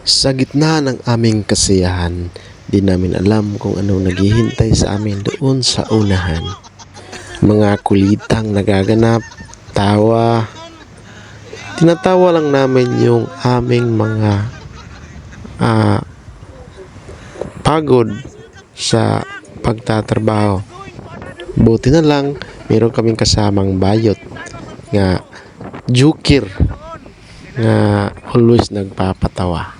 Sa gitna ng aming kasiyahan, di namin alam kung anong naghihintay sa amin doon sa unahan. Mga kulitang nagaganap, tawa. Tinatawa lang namin yung aming mga ah, pagod sa pagtatrabaho. Buti na lang, meron kaming kasamang bayot nga jukir nga always nagpapatawa.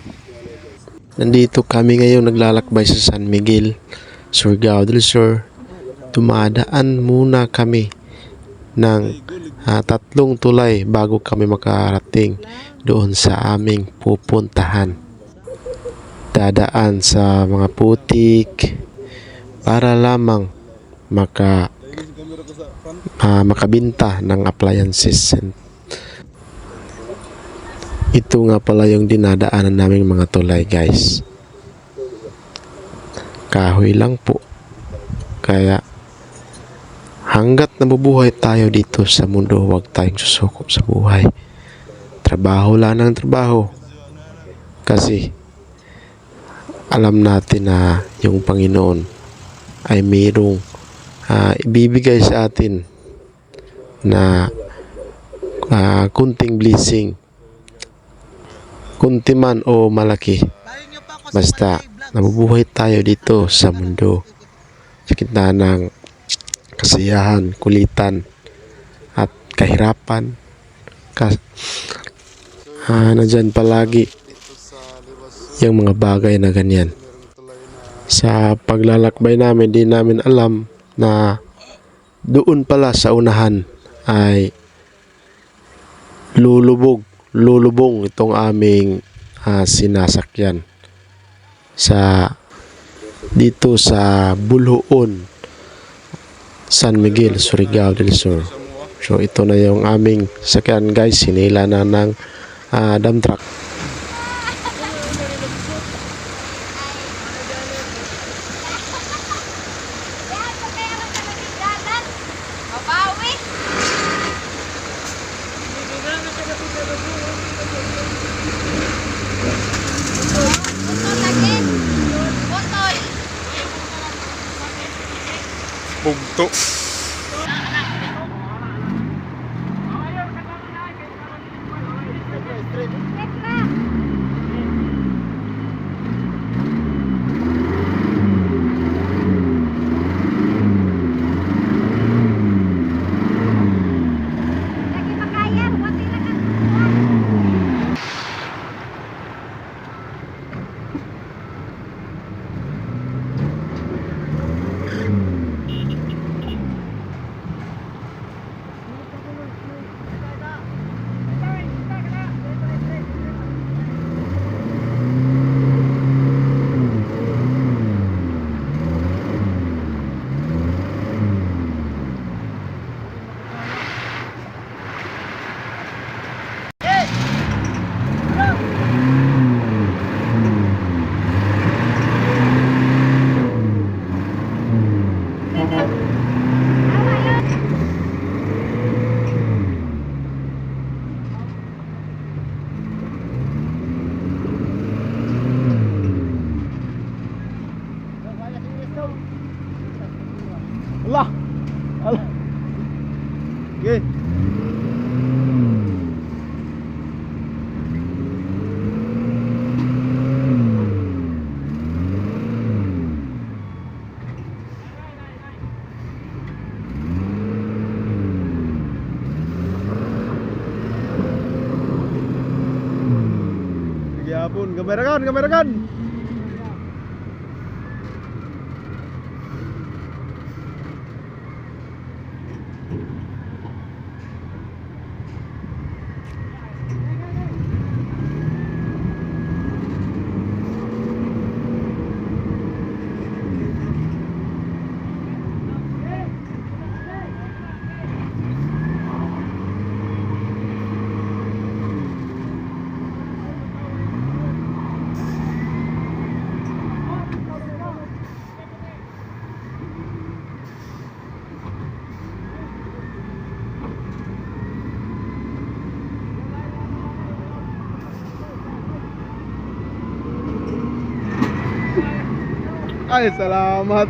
Nandito kami ngayon naglalakbay sa San Miguel, Surigao del Sur. Dumadaan muna kami ng tatlong tulay bago kami makarating doon sa aming pupuntahan. Dadaan sa mga putik para lamang makabinta ng appliances. Ito nga pala yung dinadaanan naming mga tulay, guys. Kahoy lang po. Kaya hanggat nabubuhay tayo dito sa mundo, huwag tayong susuko sa buhay. Trabaho lang ng trabaho. Kasi alam natin na yung Panginoon ay mayroong ibibigay sa atin na kunting blessing, kunti man o malaki, basta nabubuhay tayo dito sa mundo, sa gitna ng kasiyahan, kulitan at kahirapan. Nandyan palagi yung mga bagay na ganyan. Sa paglalakbay namin, di namin alam na doon pala sa unahan ay lulubong itong aming sinasakyan dito sa Bulhoon, San Miguel, Surigao del Sur. So ito na yung aming sakyan, guys. Sinila na ng dump truck. Bugto. Allah. Allah. Okay. Yapun, kamerakan. Ay, salamat.